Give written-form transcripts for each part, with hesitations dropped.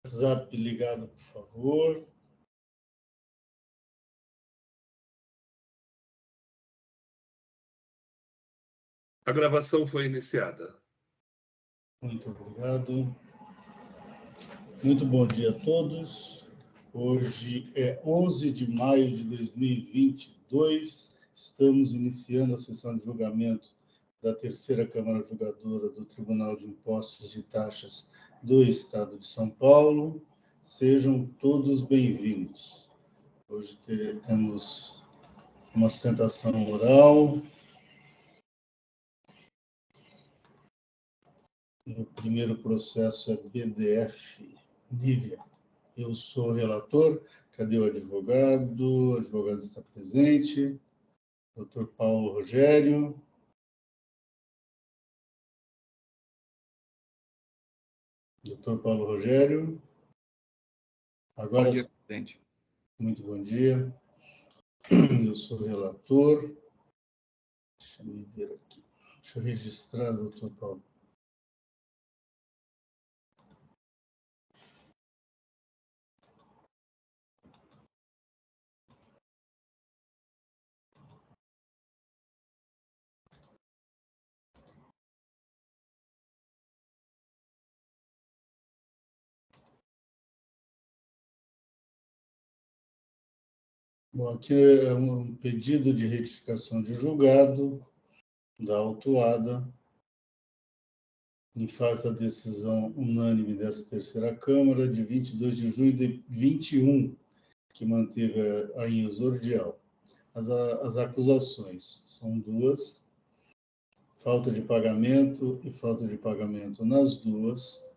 WhatsApp ligado, por favor. A gravação foi iniciada. Muito obrigado. Muito bom dia a todos. Hoje é 11 de maio de 2022. Estamos iniciando a sessão de julgamento da terceira Câmara Julgadora do Tribunal de Impostos e Taxas do Estado de São Paulo. Sejam todos bem-vindos. Hoje temos uma sustentação oral. O primeiro processo é BDF Nívia. Eu sou o relator. Cadê o advogado? O advogado está presente. Dr. Paulo Rogério. Dr. Paulo Rogério. Agora, bom dia, presidente. Muito bom dia. Eu sou o relator. Deixa eu ver aqui. Deixa eu registrar, doutor Paulo. Bom, aqui é um pedido de retificação de julgado da autuada em face da decisão unânime dessa terceira Câmara de 22 de junho de 21, que manteve a exordial. As acusações são duas, falta de pagamento e falta de pagamento nas duas,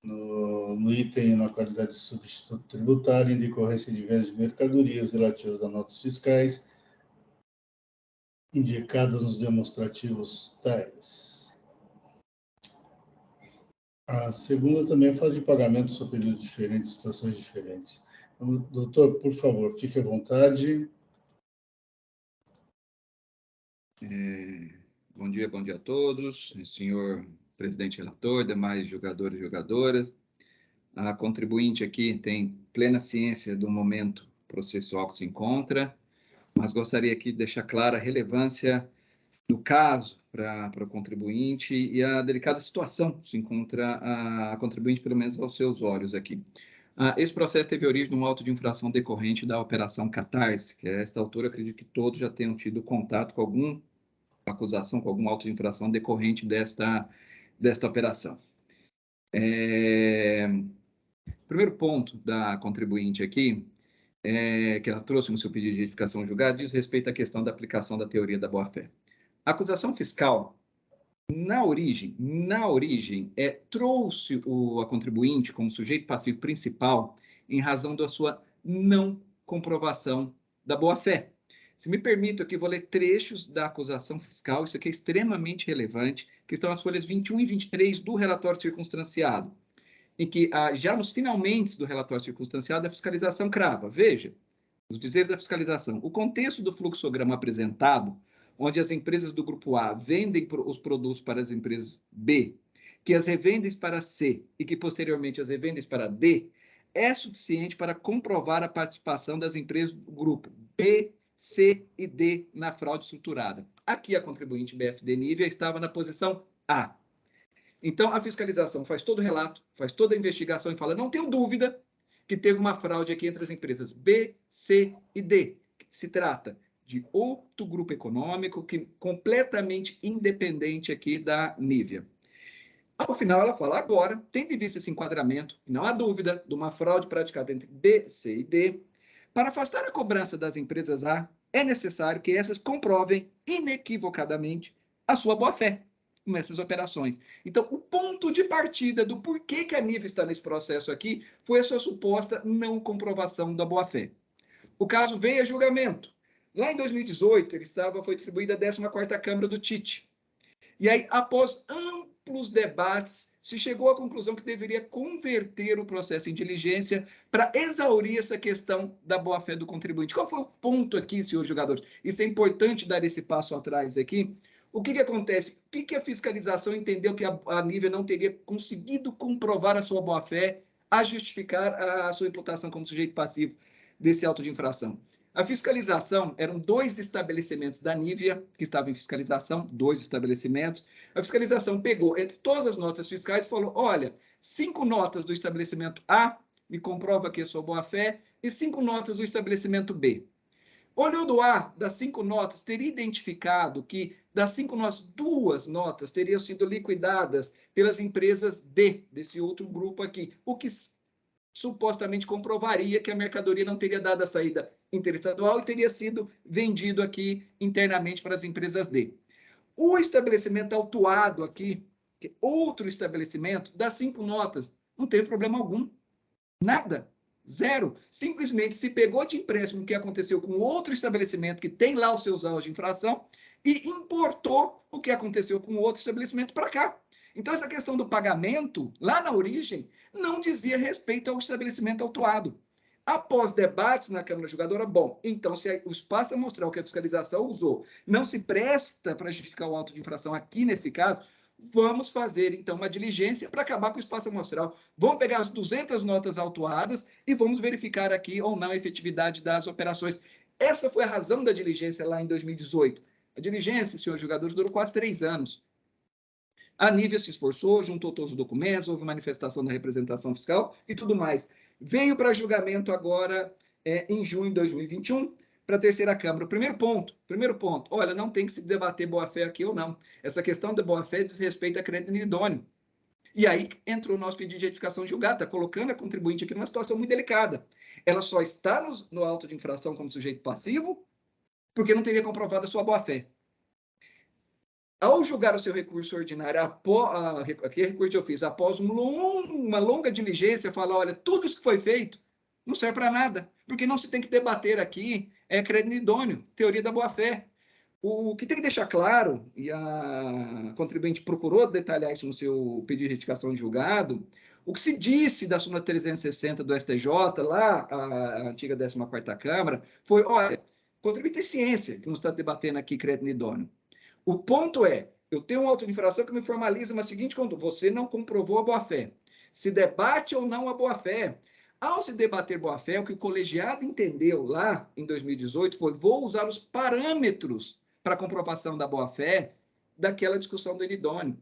no item na qualidade de substituto tributário, em decorrência de vendas de mercadorias relativas a notas fiscais, indicadas nos demonstrativos tais. A segunda também é falta de pagamento sobre períodos diferentes, situações diferentes. Então, doutor, por favor, fique à vontade. Bom dia a todos, senhor presidente relator, demais jogadores e jogadoras. A contribuinte aqui tem plena ciência do momento processual que se encontra, mas gostaria aqui de deixar clara a relevância do caso para o contribuinte e a delicada situação que se encontra a contribuinte, pelo menos aos seus olhos aqui. Esse processo teve origem num auto de infração decorrente da Operação Catarse, que a esta altura acredito que todos já tenham tido contato com alguma acusação, com algum auto de infração decorrente desta operação. Primeiro ponto da contribuinte aqui, que ela trouxe no seu pedido de retificação julgada, diz respeito à questão da aplicação da teoria da boa-fé. A acusação fiscal, na origem, trouxe a contribuinte como sujeito passivo principal em razão da sua não comprovação da boa-fé. Se me permito aqui, vou ler trechos da acusação fiscal, isso aqui é extremamente relevante, que estão nas folhas 21 e 23 do relatório circunstanciado, em que, já nos finalmente do relatório circunstanciado, a fiscalização crava. Veja, os dizeres da fiscalização. O contexto do fluxograma apresentado, onde as empresas do grupo A vendem os produtos para as empresas B, que as revendem para C e que posteriormente as revendem para D, é suficiente para comprovar a participação das empresas do grupo B, C e D na fraude estruturada. Aqui a contribuinte BFD Nívia estava na posição A. Então, a fiscalização faz todo o relato, faz toda a investigação e fala, não tenho dúvida que teve uma fraude aqui entre as empresas B, C e D. Se trata de outro grupo econômico que completamente independente aqui da Nívia. Ao final, ela fala, agora, tendo em vista esse enquadramento, não há dúvida de uma fraude praticada entre B, C e D, para afastar a cobrança das empresas A, é necessário que essas comprovem inequivocadamente a sua boa-fé nessas operações. Então, o ponto de partida do porquê que a Nívia está nesse processo aqui foi a sua suposta não comprovação da boa-fé. O caso veio a julgamento. Lá em 2018, foi distribuída a 14ª Câmara do TIT. E aí, após amplos debates, se chegou à conclusão que deveria converter o processo em diligência para exaurir essa questão da boa-fé do contribuinte. Qual foi o ponto aqui, senhores jogadores? Isso é importante dar esse passo atrás aqui. O que acontece? O que a fiscalização entendeu que a Nívia não teria conseguido comprovar a sua boa-fé a justificar a sua imputação como sujeito passivo desse auto de infração. A fiscalização, eram 2 estabelecimentos da Nívea que estavam em fiscalização, 2 estabelecimentos. A fiscalização pegou entre todas as notas fiscais e falou, olha, 5 notas do estabelecimento A me comprova que eu sou boa-fé e 5 notas do estabelecimento B. Olhou do A, das 5 notas, teria identificado que das 5 notas, 2 notas teriam sido liquidadas pelas empresas D, desse outro grupo aqui, o que supostamente comprovaria que a mercadoria não teria dado a saída interestadual e teria sido vendido aqui internamente para as empresas D. O estabelecimento autuado aqui, que é outro estabelecimento, das 5 notas, não teve problema algum. Nada. Zero. Simplesmente se pegou de empréstimo o que aconteceu com outro estabelecimento que tem lá os seus autos de infração e importou o que aconteceu com outro estabelecimento para cá. Então, essa questão do pagamento, lá na origem, não dizia respeito ao estabelecimento autuado. Após debates na Câmara Julgadora, bom, então, se o espaço amostral que a fiscalização usou não se presta para justificar o auto de infração aqui nesse caso, vamos fazer, então, uma diligência para acabar com o espaço amostral. Vamos pegar as 200 notas autuadas e vamos verificar aqui ou não a efetividade das operações. Essa foi a razão da diligência lá em 2018. A diligência, senhores julgadores, durou quase 3 anos. A Nívea se esforçou, juntou todos os documentos, houve manifestação da representação fiscal e tudo mais. Veio para julgamento agora, em junho de 2021, para a terceira Câmara. Primeiro ponto, olha, não tem que se debater boa-fé aqui ou não. Essa questão da boa-fé diz respeito a crédito idôneo. E aí entrou o nosso pedido de retificação julgada, está colocando a contribuinte aqui numa situação muito delicada. Ela só está no auto de infração como sujeito passivo porque não teria comprovado a sua boa-fé. Ao julgar o seu recurso ordinário, aqui é recurso de ofício, após uma longa diligência, fala, olha, tudo isso que foi feito não serve para nada, porque não se tem que debater aqui crédito idôneo, teoria da boa-fé. O que tem que deixar claro, e a contribuinte procurou detalhar isso no seu pedido de retificação de julgado, o que se disse da súmula 360 do STJ, lá, a antiga 14ª Câmara, foi, olha, contribuinte tem ciência que não está debatendo aqui crédito idôneo. O ponto é, eu tenho um auto de infração que me formaliza uma seguinte conduta, você não comprovou a boa-fé. Se debate ou não a boa-fé. Ao se debater boa-fé, o que o colegiado entendeu lá em 2018 foi, vou usar os parâmetros para a comprovação da boa-fé daquela discussão do inidôneo.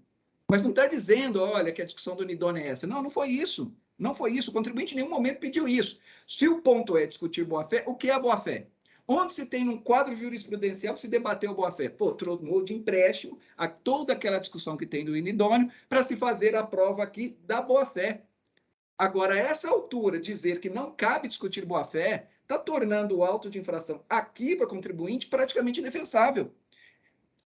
Mas não está dizendo, olha, que a discussão do inidôneo é essa. Não, não foi isso. Não foi isso. O contribuinte em nenhum momento pediu isso. Se o ponto é discutir boa-fé, o que é a boa-fé? Onde se tem num quadro jurisprudencial se debateu a boa-fé? Pô, tomou de empréstimo a toda aquela discussão que tem do inidôneo para se fazer a prova aqui da boa-fé. Agora, a essa altura, dizer que não cabe discutir boa-fé está tornando o auto de infração aqui para contribuinte praticamente indefensável.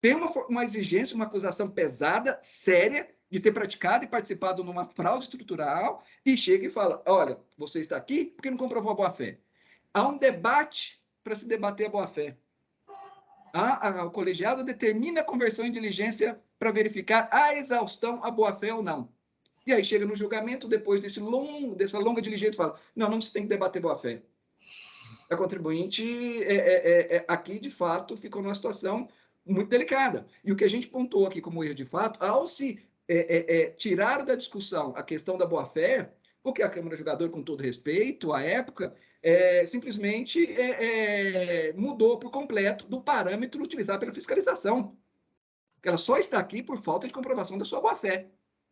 Tem uma exigência, uma acusação pesada, séria, de ter praticado e participado numa fraude estrutural e chega e fala, olha, você está aqui porque não comprovou a boa-fé. Há um debate para se debater a boa-fé. O colegiado determina a conversão em diligência para verificar a exaustão, a boa-fé ou não. E aí chega no julgamento, depois dessa longa diligência, fala, não se tem que debater boa-fé. A contribuinte, aqui, de fato, ficou numa situação muito delicada. E o que a gente pontuou aqui como erro de fato, ao se tirar da discussão a questão da boa-fé, o que a Câmara Julgadora, com todo respeito, à época, simplesmente mudou por completo do parâmetro utilizado pela fiscalização. Ela só está aqui por falta de comprovação da sua boa-fé.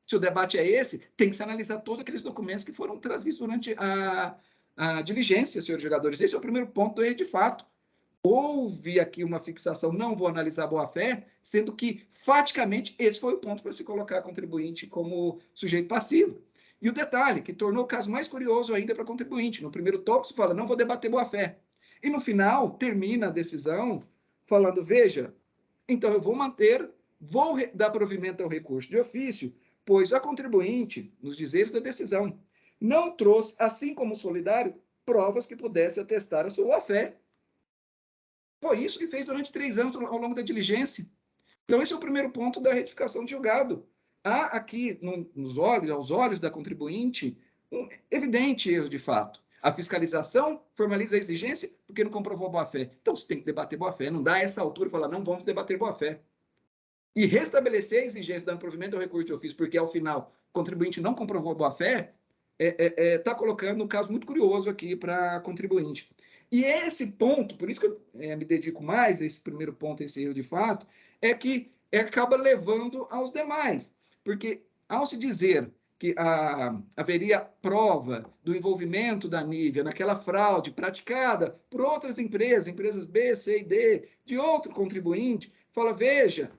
Se o debate é esse, tem que se analisar todos aqueles documentos que foram trazidos durante a diligência, senhores jogadores. Esse é o primeiro ponto do erro de fato. Houve aqui uma fixação, não vou analisar a boa-fé, sendo que, faticamente, esse foi o ponto para se colocar a contribuinte como sujeito passivo. E o detalhe, que tornou o caso mais curioso ainda para a contribuinte. No primeiro tópico, se fala, não vou debater boa-fé. E, no final, termina a decisão falando, veja, então eu vou dar provimento ao recurso de ofício, pois a contribuinte, nos dizeres da decisão, não trouxe, assim como o solidário, provas que pudessem atestar a sua boa-fé. Foi isso que fez durante 3 anos ao longo da diligência. Então, esse é o primeiro ponto da retificação de julgado. Há aqui, aos olhos da contribuinte, um evidente erro de fato. A fiscalização formaliza a exigência porque não comprovou a boa-fé. Então, você tem que debater boa-fé. Não dá a essa altura e falar, não vamos debater boa-fé. E restabelecer a exigência do provimento ao recurso de ofício, porque, ao final, o contribuinte não comprovou a boa-fé, está colocando um caso muito curioso aqui para contribuinte. E esse ponto, por isso que eu me dedico mais a esse primeiro ponto, esse erro de fato, é que acaba levando aos demais. Porque, ao se dizer que haveria prova do envolvimento da Nívea naquela fraude praticada por outras empresas, empresas B, C e D, de outro contribuinte, fala, veja,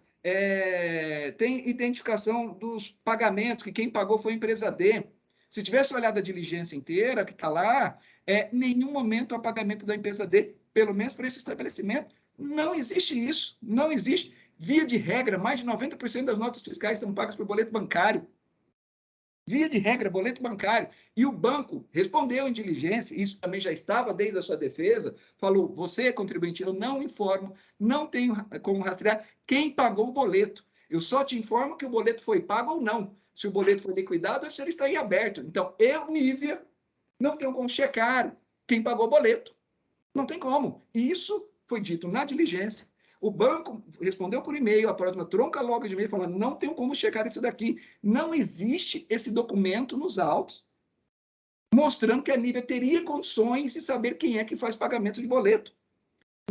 tem identificação dos pagamentos, que quem pagou foi a empresa D. Se tivesse olhado a diligência inteira, que está lá, em nenhum momento há pagamento da empresa D, pelo menos para esse estabelecimento. Não existe isso, não existe. Via de regra, mais de 90% das notas fiscais são pagas por boleto bancário. Via de regra, boleto bancário. E o banco respondeu em diligência, isso também já estava desde a sua defesa, falou, você, contribuinte, eu não informo, não tenho como rastrear quem pagou o boleto. Eu só te informo que o boleto foi pago ou não. Se o boleto foi liquidado ou se ele está em aberto. Então, eu, Nívea, não tenho como checar quem pagou o boleto. Não tem como. E isso foi dito na diligência. O banco respondeu por e-mail, a próxima tronca logo de e-mail falando, não tenho como checar isso daqui. Não existe esse documento nos autos mostrando que a Nívea teria condições de saber quem é que faz pagamento de boleto.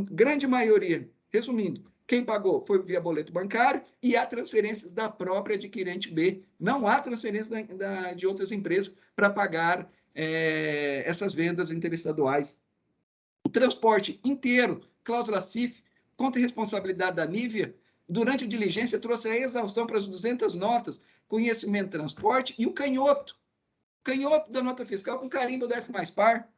Grande maioria, resumindo, quem pagou foi via boleto bancário e há transferências da própria adquirente B. Não há transferência de outras empresas para pagar essas vendas interestaduais. O transporte inteiro, cláusula CIF, contra a responsabilidade da Nívea, durante a diligência trouxe a exaustão para as 200 notas, conhecimento de transporte e o canhoto da nota fiscal com carimbo da F+Par.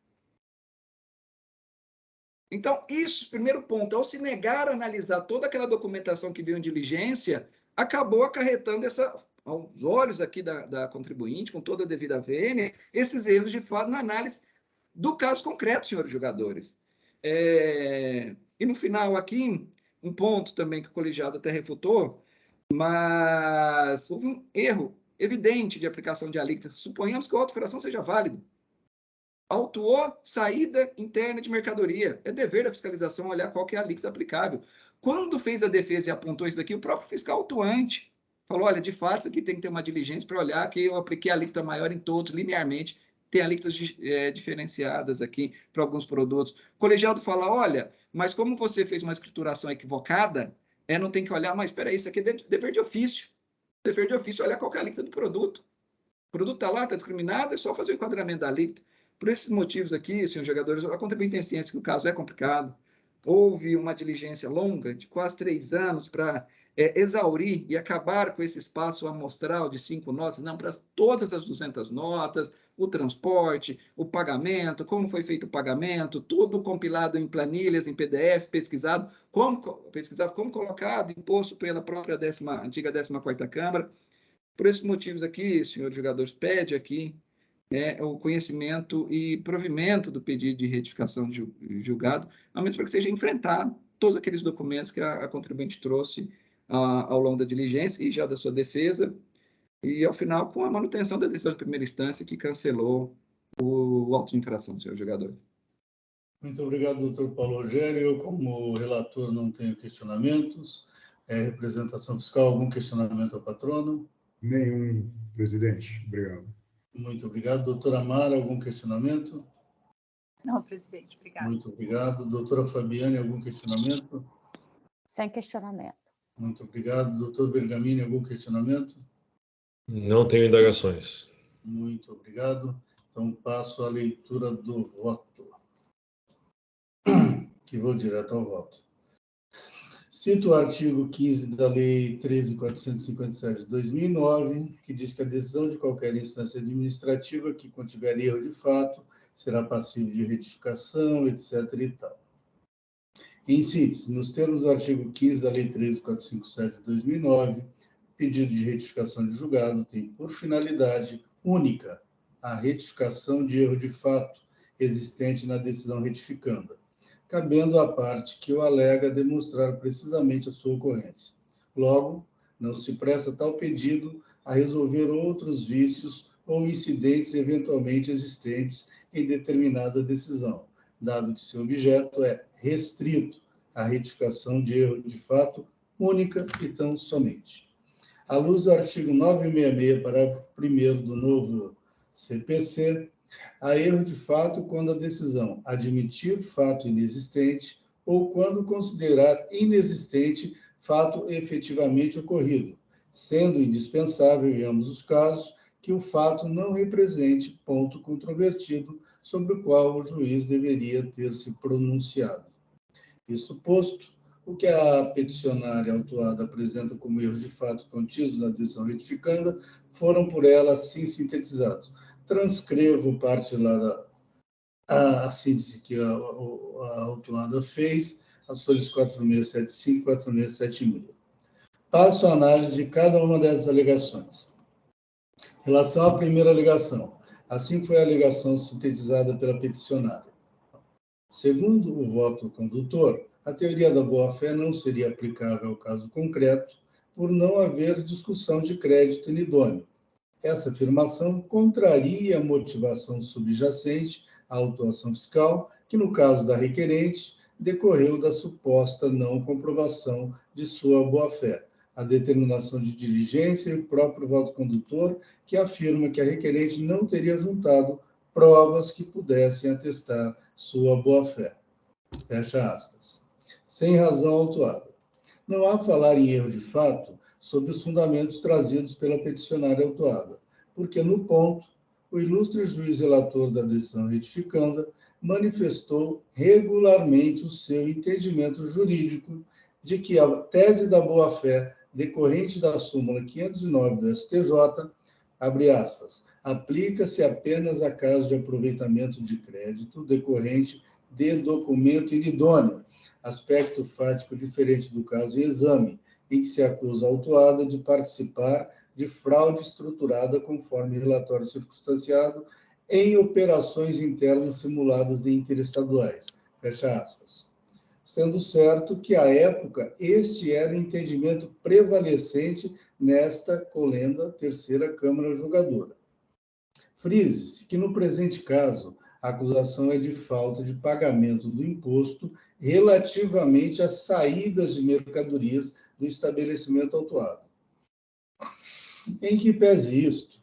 Então, isso, primeiro ponto, ao se negar a analisar toda aquela documentação que veio em diligência, acabou acarretando aos olhos aqui da contribuinte, com toda a devida vênia, esses erros de fato na análise do caso concreto, senhores jogadores. E no final aqui, um ponto também que o colegiado até refutou, mas houve um erro evidente de aplicação de alíquota. Suponhamos que a autofração seja válida. Autuou saída interna de mercadoria. É dever da fiscalização olhar qual que é a alíquota aplicável. Quando fez a defesa e apontou isso daqui, o próprio fiscal autuante falou, olha, de fato, isso aqui tem que ter uma diligência para olhar que eu apliquei a alíquota maior em todos, linearmente, tem alíquotas diferenciadas aqui para alguns produtos. O colegiado fala, olha, mas como você fez uma escrituração equivocada, não tem que olhar, mas espera aí, isso aqui é dever de ofício. Dever de ofício, olhar qual é a alíquota do produto. O produto está lá, está discriminado, é só fazer o enquadramento da alíquota. Por esses motivos aqui, senhores jogadores, a contribuinte tem ciência que o caso é complicado. Houve uma diligência longa, de quase 3 anos, para exaurir e acabar com esse espaço amostral de 5 notas, não, para todas as 200 notas, o transporte, o pagamento, como foi feito o pagamento, tudo compilado em planilhas, em PDF, pesquisado, como colocado, imposto pela própria antiga 14ª Câmara. Por esses motivos aqui, senhores jogadores, pede aqui o conhecimento e provimento do pedido de retificação de julgado, ao menos para que seja enfrentado todos aqueles documentos que a contribuinte trouxe ao longo da diligência e já da sua defesa, e ao final com a manutenção da decisão de primeira instância que cancelou o auto de infração, senhor jogador. Muito obrigado, doutor Paulo Rogério. Eu, como relator, não tenho questionamentos. Representação fiscal, algum questionamento ao patrono? Nenhum, presidente. Obrigado. Muito obrigado. Doutora Mara, algum questionamento? Não, presidente, obrigado. Muito obrigado. Doutora Fabiane, algum questionamento? Sem questionamento. Muito obrigado. Doutor Bergamini, algum questionamento? Não tenho indagações. Muito obrigado. Então, passo à leitura do voto. E vou direto ao voto. Cito o artigo 15 da Lei 13.457 de 2009, que diz que a decisão de qualquer instância administrativa que contiver erro de fato será passivo de retificação, etc. e tal. Em síntese, nos termos do artigo 15 da Lei 13.457 de 2009, o pedido de retificação de julgado tem por finalidade única a retificação de erro de fato existente na decisão retificanda, cabendo à parte que o alega demonstrar precisamente a sua ocorrência. Logo, não se presta tal pedido a resolver outros vícios ou incidentes eventualmente existentes em determinada decisão, dado que seu objeto é restrito à retificação de erro de fato única e tão somente. À luz do artigo 966, parágrafo 1º do novo CPC, há erro de fato quando a decisão admitir fato inexistente ou quando considerar inexistente fato efetivamente ocorrido, sendo indispensável, em ambos os casos, que o fato não represente ponto controvertido sobre o qual o juiz deveria ter se pronunciado. Isto posto, o que a peticionária autuada apresenta como erros de fato contidos na decisão retificanda foram por ela assim sintetizados. Transcrevo parte lá a síntese que a autuada fez, as folhas 4675 e 4676. Passo a análise de cada uma dessas alegações. Em relação à primeira alegação, assim foi a alegação sintetizada pela peticionária. Segundo o voto condutor, a teoria da boa-fé não seria aplicável ao caso concreto por não haver discussão de crédito inidôneo. Essa afirmação contraria a motivação subjacente à autuação fiscal, que no caso da requerente decorreu da suposta não comprovação de sua boa-fé, a determinação de diligência e o próprio voto condutor, que afirma que a requerente não teria juntado provas que pudessem atestar sua boa-fé. Fecha aspas. Sem razão autuada. Não há falar em erro de fato sobre os fundamentos trazidos pela peticionária autuada, porque, no ponto, o ilustre juiz relator da decisão retificanda manifestou regularmente o seu entendimento jurídico de que a tese da boa-fé decorrente da súmula 509 do STJ, abre aspas, aplica-se apenas a casos de aproveitamento de crédito decorrente de documento inidôneo, aspecto fático diferente do caso em exame, em que se acusa a autuada de participar de fraude estruturada conforme relatório circunstanciado em operações internas simuladas de interestaduais. Fecha aspas. Sendo certo que, à época, este era o entendimento prevalecente nesta colenda terceira Câmara Julgadora. Frise-se que, no presente caso, a acusação é de falta de pagamento do imposto relativamente às saídas de mercadorias do estabelecimento autuado. Em que pese isto,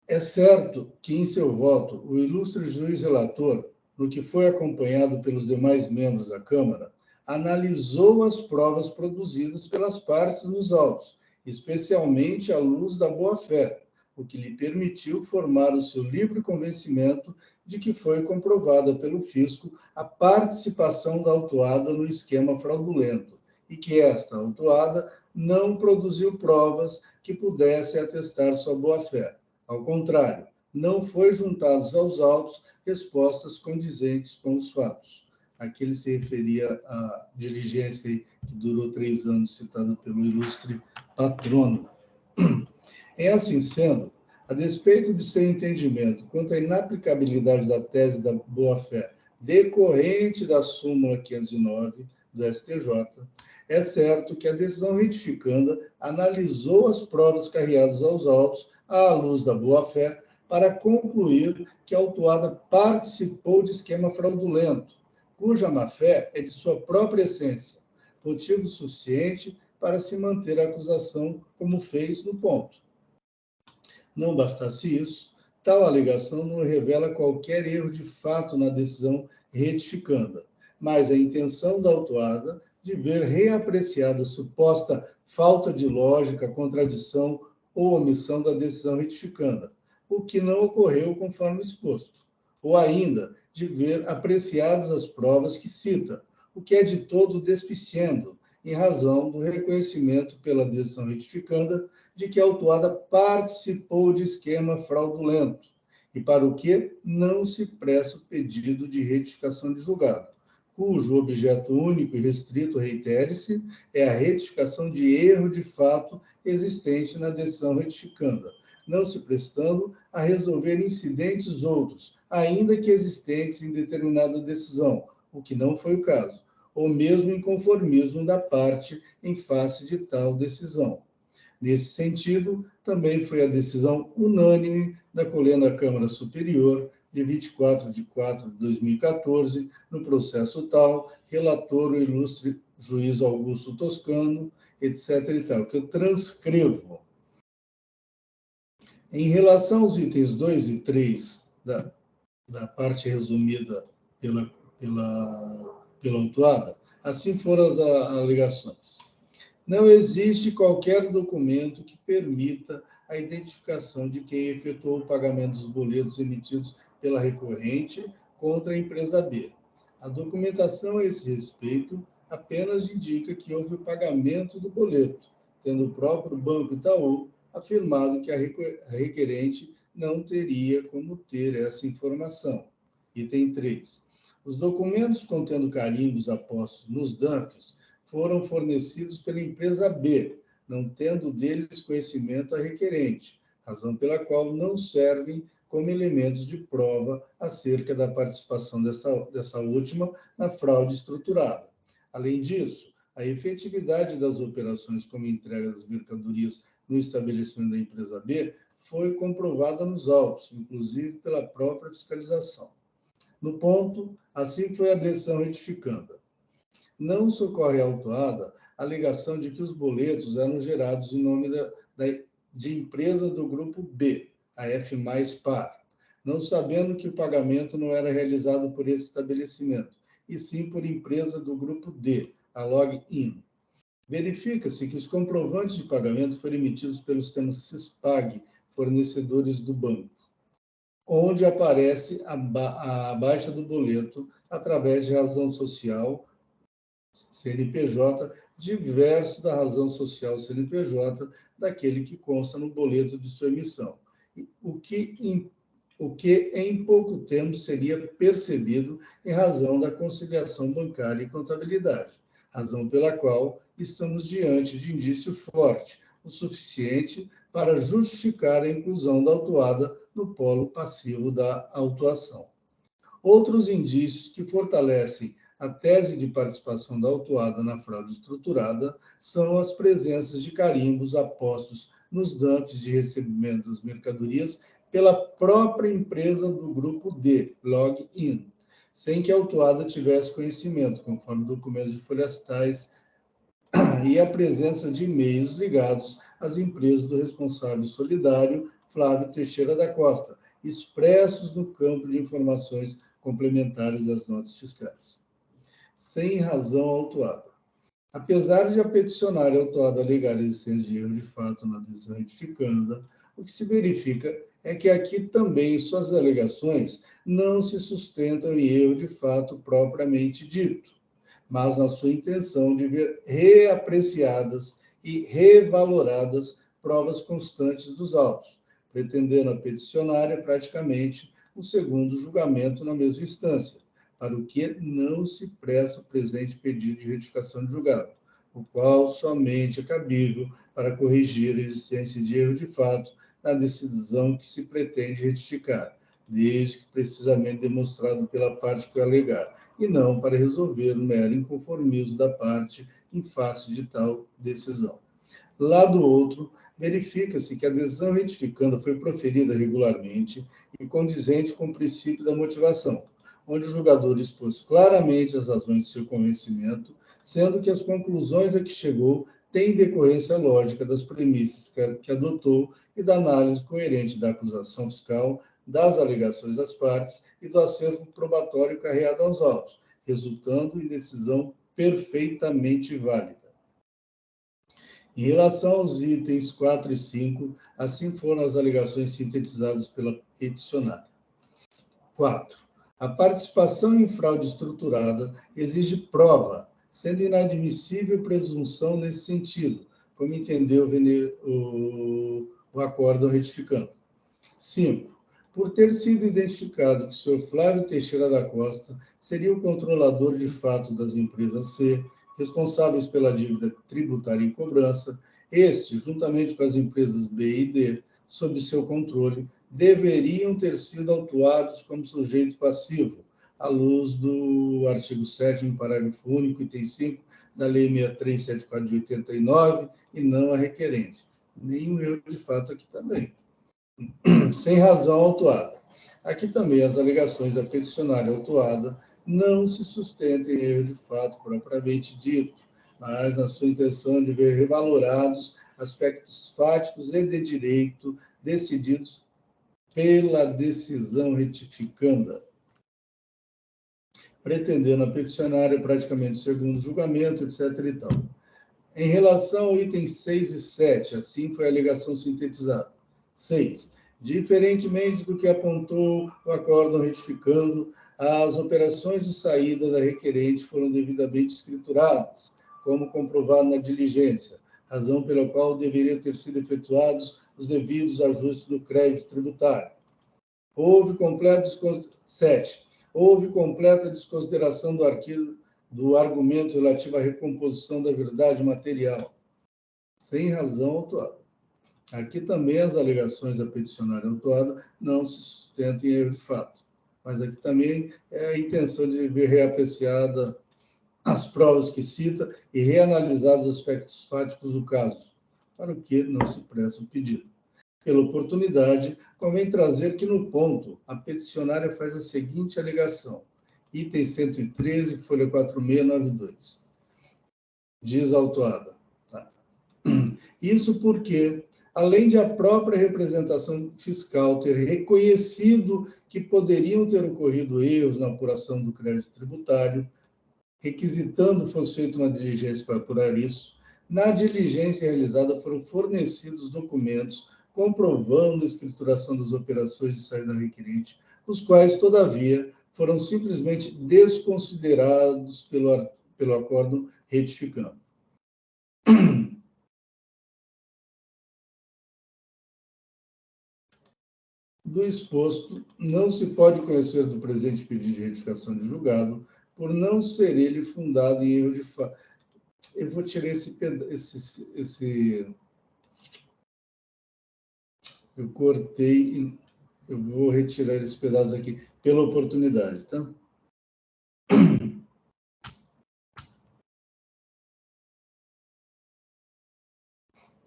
é certo que, em seu voto, o ilustre juiz relator, no que foi acompanhado pelos demais membros da Câmara, analisou as provas produzidas pelas partes nos autos, especialmente à luz da boa-fé, o que lhe permitiu formar o seu livre convencimento de que foi comprovada pelo fisco a participação da autuada no esquema fraudulento e que esta autuada não produziu provas que pudessem atestar sua boa-fé. Ao contrário, não foi juntados aos autos respostas condizentes com os fatos. Aqui ele se referia à diligência que durou 3 anos, citada pelo ilustre patrono. Em assim sendo, a despeito de seu entendimento quanto à inaplicabilidade da tese da boa-fé decorrente da súmula 509 do STJ, é certo que a decisão retificanda analisou as provas carreadas aos autos à luz da boa-fé para concluir que a autuada participou de esquema fraudulento, cuja má-fé é de sua própria essência, motivo suficiente para se manter a acusação como fez no ponto. Não bastasse isso, tal alegação não revela qualquer erro de fato na decisão retificanda, mas a intenção da autuada de ver reapreciada suposta falta de lógica, contradição ou omissão da decisão retificanda, o que não ocorreu conforme exposto, ou ainda de ver apreciadas as provas que cita, o que é de todo despiciendo, em razão do reconhecimento pela decisão retificanda de que a autuada participou de esquema fraudulento, e para o que não se presta o pedido de retificação de julgado, cujo objeto único e restrito, reitere-se, é a retificação de erro de fato existente na decisão retificanda, não se prestando a resolver incidentes outros, ainda que existentes em determinada decisão, o que não foi o caso, ou mesmo inconformismo da parte em face de tal decisão. Nesse sentido, também foi a decisão unânime da colenda Câmara Superior, de 24 de 4 de 2014, no processo tal, relator o ilustre juiz Augusto Toscano, etc. e tal, que eu transcrevo. Em relação aos itens 2 e 3 da parte resumida pela autuada, assim foram as alegações. Não existe qualquer documento que permita a identificação de quem efetuou o pagamento dos boletos emitidos pela recorrente contra a empresa B. A documentação a esse respeito apenas indica que houve o pagamento do boleto, tendo o próprio Banco Itaú afirmado que a requerente não teria como ter essa informação. Item 3. Os documentos contendo carimbos apostos nos DANFs foram fornecidos pela empresa B, não tendo deles conhecimento a requerente, razão pela qual não servem como elementos de prova acerca da participação dessa última na fraude estruturada. Além disso, a efetividade das operações como entrega das mercadorias no estabelecimento da empresa B foi comprovada nos autos, inclusive pela própria fiscalização. No ponto, assim foi a decisão retificanda. Não socorre à autuada a alegação de que os boletos eram gerados em nome de empresa do grupo B, a F mais Par, não sabendo que o pagamento não era realizado por esse estabelecimento, e sim por empresa do grupo D, a Login. Verifica-se que os comprovantes de pagamento foram emitidos pelo sistema Cispag, fornecedores do banco, onde aparece a baixa do boleto através de razão social CNPJ, diverso da razão social CNPJ daquele que consta no boleto de sua emissão, o que em pouco tempo seria percebido em razão da conciliação bancária e contabilidade, razão pela qual estamos diante de indício forte, o suficiente para justificar a inclusão da autuada no polo passivo da autuação. Outros indícios que fortalecem a tese de participação da autuada na fraude estruturada são as presenças de carimbos apostos nos DANFs de recebimento das mercadorias pela própria empresa do grupo D, Login, sem que a autuada tivesse conhecimento, conforme documentos de folhas tais, e a presença de e-mails ligados às empresas do responsável solidário, Flávio Teixeira da Costa, expressos no campo de informações complementares das notas fiscais. Sem razão autuada. Apesar de a peticionária autuada alegar a existência de erro de fato na decisão retificanda, o que se verifica é que aqui também suas alegações não se sustentam em erro de fato propriamente dito, mas na sua intenção de ver reapreciadas e revaloradas provas constantes dos autos, pretendendo a peticionária praticamente um segundo julgamento na mesma instância, para o que não se presta o presente pedido de retificação de julgado, o qual somente é cabível para corrigir a existência de erro de fato na decisão que se pretende retificar, desde que precisamente demonstrado pela parte que o alegar, e não para resolver o mero inconformismo da parte em face de tal decisão. Lado outro, verifica-se que a decisão retificanda foi proferida regularmente e condizente com o princípio da motivação, onde o julgador expôs claramente as razões de seu convencimento, sendo que as conclusões a que chegou têm decorrência lógica das premissas que adotou e da análise coerente da acusação fiscal, das alegações das partes e do acervo probatório carreado aos autos, resultando em decisão perfeitamente válida. Em relação aos itens 4 e 5, assim foram as alegações sintetizadas pela peticionária. 4. A participação em fraude estruturada exige prova, sendo inadmissível presunção nesse sentido, como entendeu o acórdão retificando. 5. Por ter sido identificado que o senhor Flávio Teixeira da Costa seria o controlador de fato das empresas C, responsáveis pela dívida tributária em cobrança, este, juntamente com as empresas B e D, sob seu controle, deveriam ter sido autuados como sujeito passivo, à luz do artigo 7º, parágrafo único, item 5, da Lei 6374 de 89, e não a requerente. Nenhum erro de fato aqui também. Sem razão autuada. Aqui também as alegações da peticionária autuada não se sustentam em erro de fato propriamente dito, mas na sua intenção de ver revalorados aspectos fáticos e de direito decididos pela decisão retificanda, pretendendo a peticionária praticamente o segundo julgamento, etc. e tal. Em relação ao itens 6 e 7, assim foi a alegação sintetizada. 6. Diferentemente do que apontou o acórdão retificando, as operações de saída da requerente foram devidamente escrituradas, como comprovado na diligência, razão pela qual deveriam ter sido efetuados os devidos ajustes do crédito tributário. Houve completa 7. Houve completa desconsideração do argumento relativo à recomposição da verdade material, sem razão autuada. Aqui também as alegações da peticionária autuada não se sustentam em erro de fato, mas aqui também é a intenção de ver reapreciada as provas que cita e reanalisar os aspectos fáticos do caso, para o que não se presta o pedido. Pela oportunidade, convém trazer que no ponto a peticionária faz a seguinte alegação, item 113, folha 4692. Diz a autuada. Tá. Isso porque, além de a própria representação fiscal ter reconhecido que poderiam ter ocorrido erros na apuração do crédito tributário, requisitando fosse feita uma diligência para apurar isso, na diligência realizada foram fornecidos documentos comprovando a escrituração das operações de saída requerente, os quais, todavia, foram simplesmente desconsiderados pelo acórdão retificando. Do exposto, não se pode conhecer do presente pedido de retificação de julgado, por não ser ele fundado em erro de fato. Eu vou tirar eu cortei, eu vou retirar esse pedaço aqui, pela oportunidade, tá?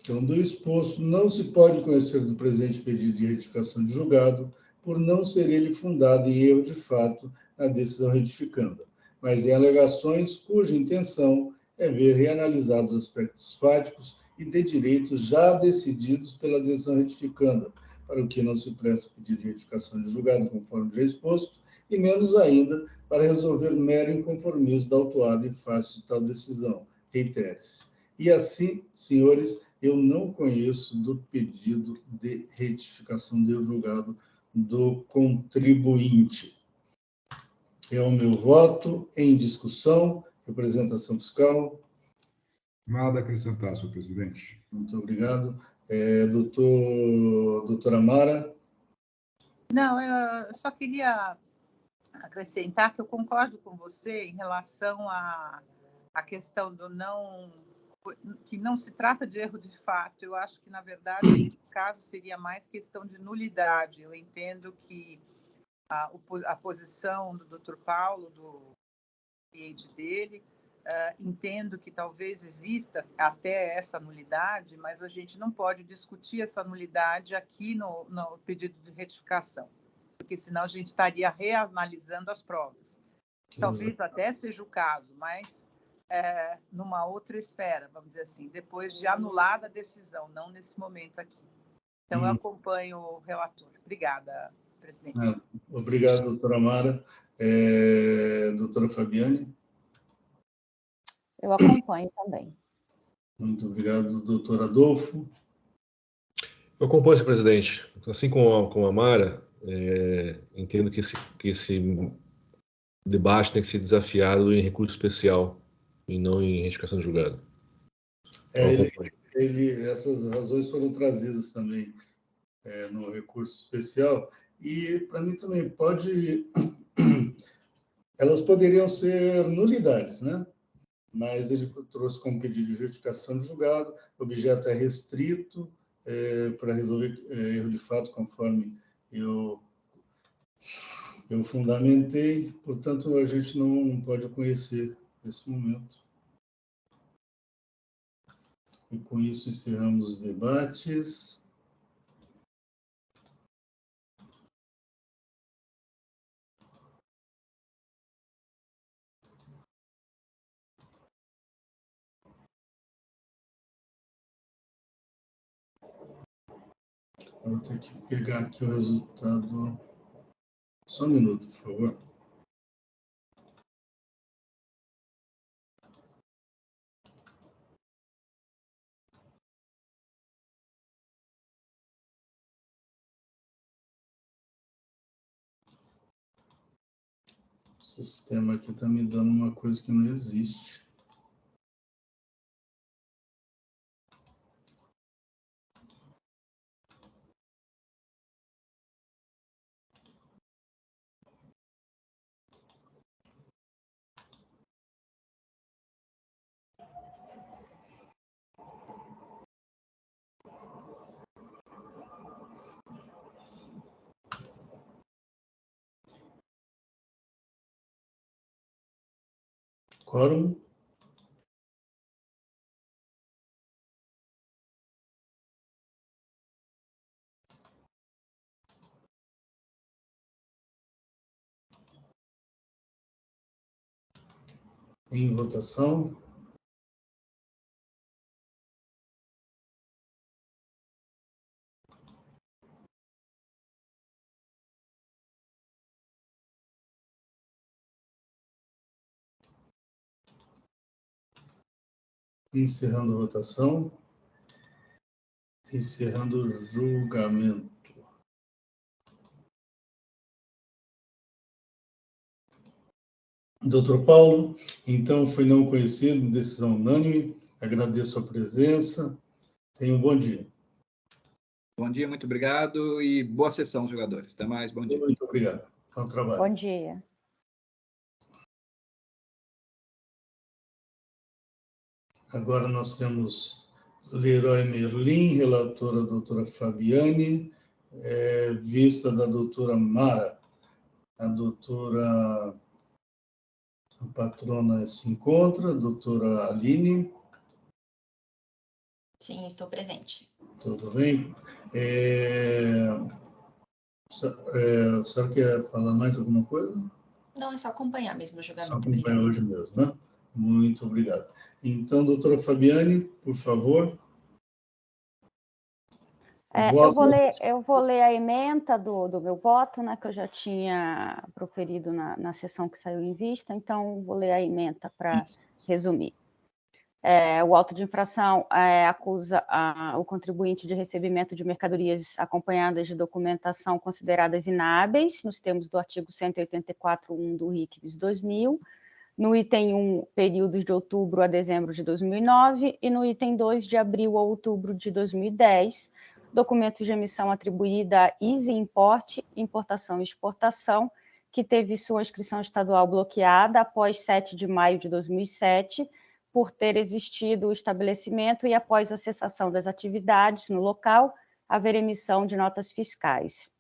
Então, do exposto, não se pode conhecer do presente pedido de retificação de julgado, por não ser ele fundado em erro de fato na decisão retificanda, mas em alegações cuja intenção é ver reanalisados aspectos fáticos e de direitos já decididos pela decisão retificanda, para o que não se presta pedido de retificação de julgado, conforme já exposto, e menos ainda para resolver mero inconformismo da autuada em face de tal decisão. Reitere-se. E assim, senhores, eu não conheço do pedido de retificação de julgado do contribuinte. É o meu voto em discussão, representação fiscal. Nada a acrescentar, senhor presidente. Muito obrigado. Doutora Mara. Não, eu só queria acrescentar que eu concordo com você em relação à questão do que não se trata de erro de fato. Eu acho que, na verdade, nesse caso, seria mais questão de nulidade. Eu entendo que a posição do Dr. Paulo, do cliente dele, entendo que talvez exista até essa nulidade, mas a gente não pode discutir essa nulidade aqui no pedido de retificação, porque senão a gente estaria reanalisando as provas. Talvez até seja o caso, mas numa outra esfera, vamos dizer assim, depois de anulada a decisão, não nesse momento aqui. Então, eu acompanho o relator. Obrigada, presidente. Obrigado, doutora Mara. Doutora Fabiane? Eu acompanho também. Muito obrigado, doutor Adolfo. Eu acompanho esse presidente. Assim como a Mara, entendo que esse debate tem que ser desafiado em recurso especial e não em retificação de julgado. Essas razões foram trazidas também no recurso especial e, para mim, também elas poderiam ser nulidades, né? Mas ele trouxe como pedido de retificação de julgado, o objeto é restrito para resolver erro de fato, conforme eu fundamentei, portanto, a gente não pode conhecer nesse momento. E com isso encerramos os debates. Vou ter que pegar aqui o resultado. Só um minuto, por favor. O sistema aqui está me dando uma coisa que não existe. Quórum. Em votação. Encerrando a votação. Encerrando o julgamento. Doutor Paulo, então foi não conhecido, decisão unânime. Agradeço a presença. Tenha um bom dia. Bom dia, muito obrigado e boa sessão, jogadores. Até mais, bom dia. Muito obrigado. Bom trabalho. Bom dia. Agora nós temos Leroy Merlin, relatora a doutora Fabiane, vista da doutora Mara. A doutora, a patrona se encontra, a doutora Aline. Sim, estou presente. Tudo bem? A senhora quer falar mais alguma coisa? Não, é só acompanhar mesmo o Só julgamento. acompanhar hoje mesmo, né? Muito obrigado. Então, doutora Fabiane, por favor. Eu vou ler a ementa do meu voto, né, que eu já tinha proferido na sessão que saiu em vista, então vou ler a ementa para resumir. O auto de infração acusa o contribuinte de recebimento de mercadorias acompanhadas de documentação consideradas inábeis, nos termos do artigo 184.1 do RICVS 2000, no item 1, períodos de outubro a dezembro de 2009, e no item 2, de abril a outubro de 2010, documentos de emissão atribuída a Easy Import, Importação e Exportação, que teve sua inscrição estadual bloqueada após 7 de maio de 2007, por ter existido o estabelecimento e após a cessação das atividades no local, haver emissão de notas fiscais.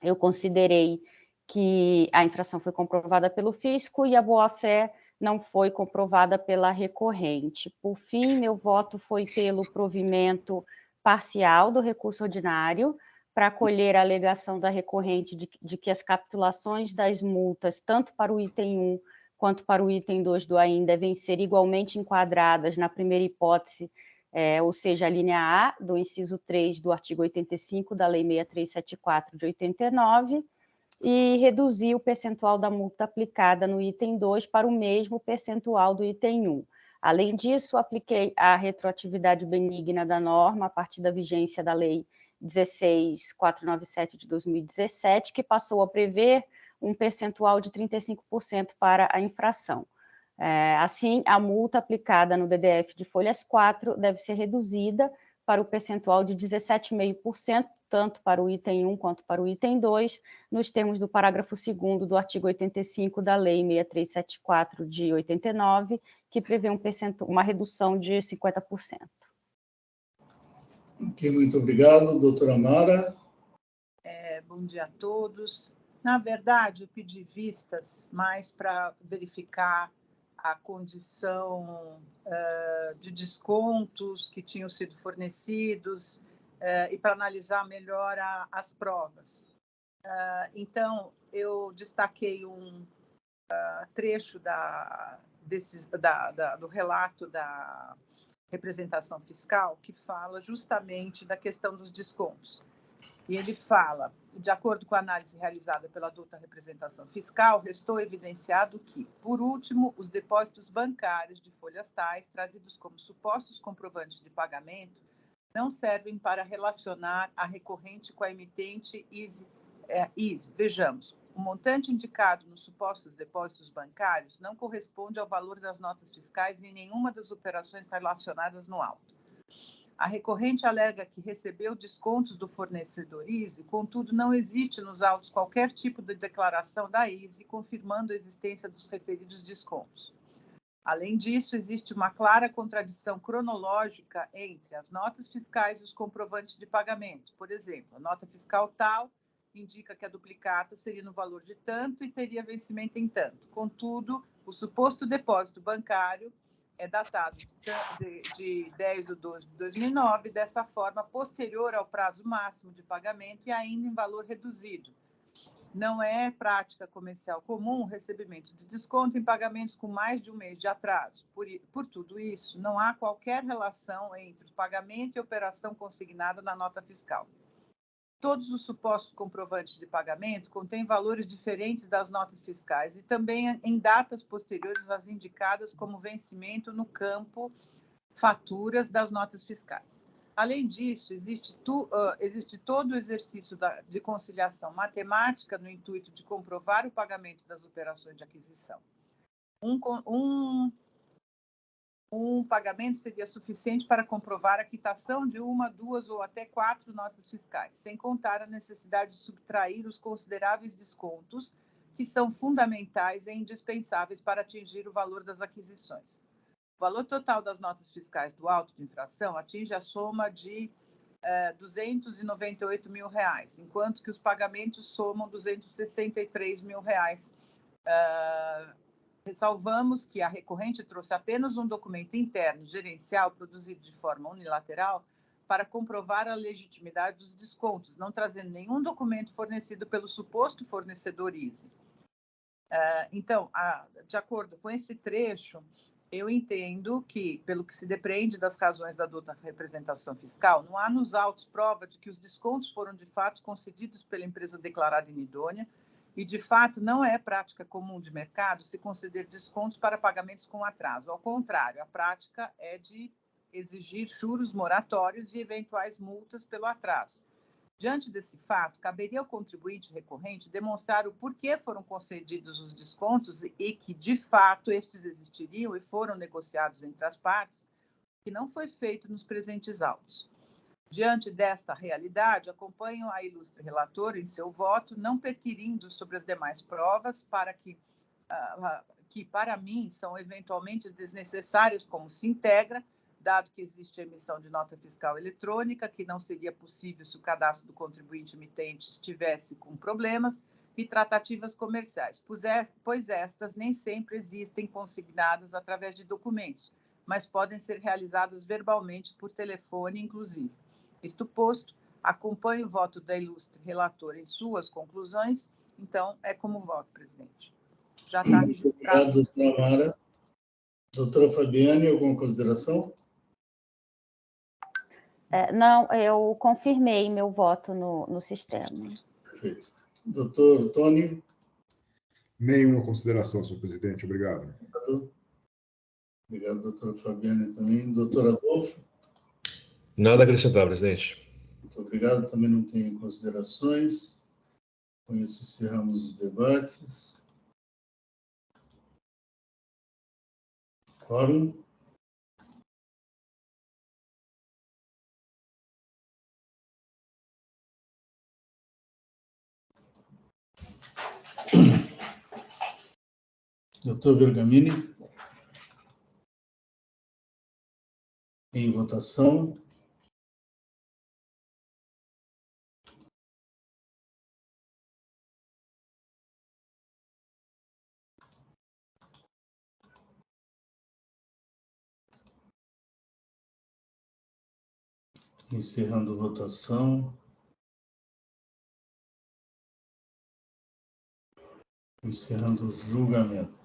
Eu considerei que a infração foi comprovada pelo fisco e a boa-fé não foi comprovada pela recorrente. Por fim, meu voto foi pelo provimento parcial do recurso ordinário para acolher a alegação da recorrente de que as capitulações das multas, tanto para o item 1 quanto para o item 2 do AIN, devem ser igualmente enquadradas na primeira hipótese, ou seja, a linha A do inciso 3 do artigo 85 da Lei 6374 de 89, e reduzir o percentual da multa aplicada no item 2 para o mesmo percentual do item 1. Além disso, apliquei a retroatividade benigna da norma a partir da vigência da Lei 16.497 de 2017, que passou a prever um percentual de 35% para a infração. Assim, a multa aplicada no DDF de folhas 4 deve ser reduzida para o percentual de 17,5%, tanto para o item 1 quanto para o item 2, nos termos do parágrafo 2º do artigo 85 da Lei 6374 de 89, que prevê uma redução de 50%. Ok, muito obrigado. Doutora Mara. Bom dia a todos. Na verdade, eu pedi vistas mais para verificar a condição de descontos que tinham sido fornecidos e para analisar melhor as provas. Então, eu destaquei um trecho do relato da representação fiscal que fala justamente da questão dos descontos. E ele fala, de acordo com a análise realizada pela adulta representação fiscal, restou evidenciado que, por último, os depósitos bancários de folhas tais, trazidos como supostos comprovantes de pagamento, não servem para relacionar a recorrente com a emitente ISE. Vejamos, o montante indicado nos supostos depósitos bancários não corresponde ao valor das notas fiscais em nenhuma das operações relacionadas no auto. A recorrente alega que recebeu descontos do fornecedor ISE, contudo, não existe nos autos qualquer tipo de declaração da ISE confirmando a existência dos referidos descontos. Além disso, existe uma clara contradição cronológica entre as notas fiscais e os comprovantes de pagamento. Por exemplo, a nota fiscal tal indica que a duplicata seria no valor de tanto e teria vencimento em tanto. Contudo, o suposto depósito bancário é datado de 10 de 12 de 2009, dessa forma, posterior ao prazo máximo de pagamento e ainda em valor reduzido. Não é prática comercial comum o recebimento de desconto em pagamentos com mais de um mês de atraso. Por tudo isso, não há qualquer relação entre o pagamento e a operação consignada na nota fiscal. Todos os supostos comprovantes de pagamento contêm valores diferentes das notas fiscais e também em datas posteriores às indicadas como vencimento no campo faturas das notas fiscais. Além disso, existe todo o exercício de conciliação matemática no intuito de comprovar o pagamento das operações de aquisição. Um pagamento seria suficiente para comprovar a quitação de uma, duas ou até 4 notas fiscais, sem contar a necessidade de subtrair os consideráveis descontos que são fundamentais e indispensáveis para atingir o valor das aquisições. O valor total das notas fiscais do auto de infração atinge a soma de R$ 298 mil, enquanto que os pagamentos somam R$ 263 mil. Ressalvamos que a recorrente trouxe apenas um documento interno gerencial produzido de forma unilateral para comprovar a legitimidade dos descontos, não trazendo nenhum documento fornecido pelo suposto fornecedor ISE. Então, de acordo com esse trecho, eu entendo que, pelo que se depreende das razões da adulta representação fiscal, não há nos autos prova de que os descontos foram de fato concedidos pela empresa declarada inidônea e, de fato, não é prática comum de mercado se conceder descontos para pagamentos com atraso. Ao contrário, a prática é de exigir juros moratórios e eventuais multas pelo atraso. Diante desse fato, caberia ao contribuinte recorrente demonstrar o porquê foram concedidos os descontos e que, de fato, estes existiriam e foram negociados entre as partes, que não foi feito nos presentes autos. Diante desta realidade, acompanho a ilustre relatora em seu voto, não perquirindo sobre as demais provas que, para mim, são eventualmente desnecessárias, como se integra, dado que existe a emissão de nota fiscal eletrônica, que não seria possível se o cadastro do contribuinte emitente estivesse com problemas, e tratativas comerciais, pois estas nem sempre existem consignadas através de documentos, mas podem ser realizadas verbalmente por telefone, inclusive. Isto posto, acompanho o voto da ilustre relatora em suas conclusões, então é como voto, presidente. Já está registrado. Obrigado, doutora Mara. Doutora Fabiane, alguma consideração? Não, eu confirmei meu voto no sistema. Perfeito. Doutor Tony? Nenhuma consideração, senhor presidente. Obrigado. Obrigado, doutora Fabiane também. Doutor Adolfo? Nada a acrescentar, presidente. Muito obrigado. Também não tenho considerações. Com isso, encerramos os debates. Quórum? Doutor Bergamini? Em votação. Encerrando a votação. Encerrando o julgamento.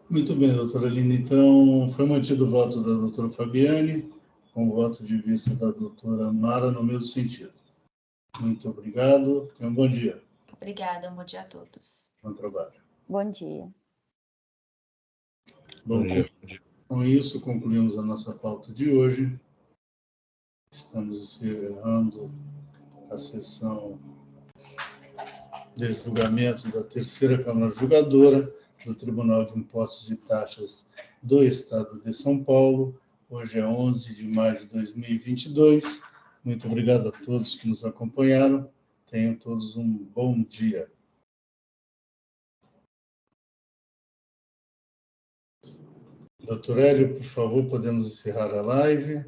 Muito bem, doutora Lina. Então, foi mantido o voto da doutora Fabiane, com o voto de vista da doutora Mara no mesmo sentido. Muito obrigado. Tenha um bom dia. Obrigada, um bom dia a todos. Bom trabalho. Bom dia. Bom, Bom dia. Bom dia. com isso, concluímos a nossa pauta de hoje. Estamos encerrando a sessão de julgamento da terceira Câmara Julgadora do Tribunal de Impostos e Taxas do Estado de São Paulo. Hoje é 11 de maio de 2022. Muito obrigado a todos que nos acompanharam. Tenham todos um bom dia. Doutor Hélio, por favor, podemos encerrar a live.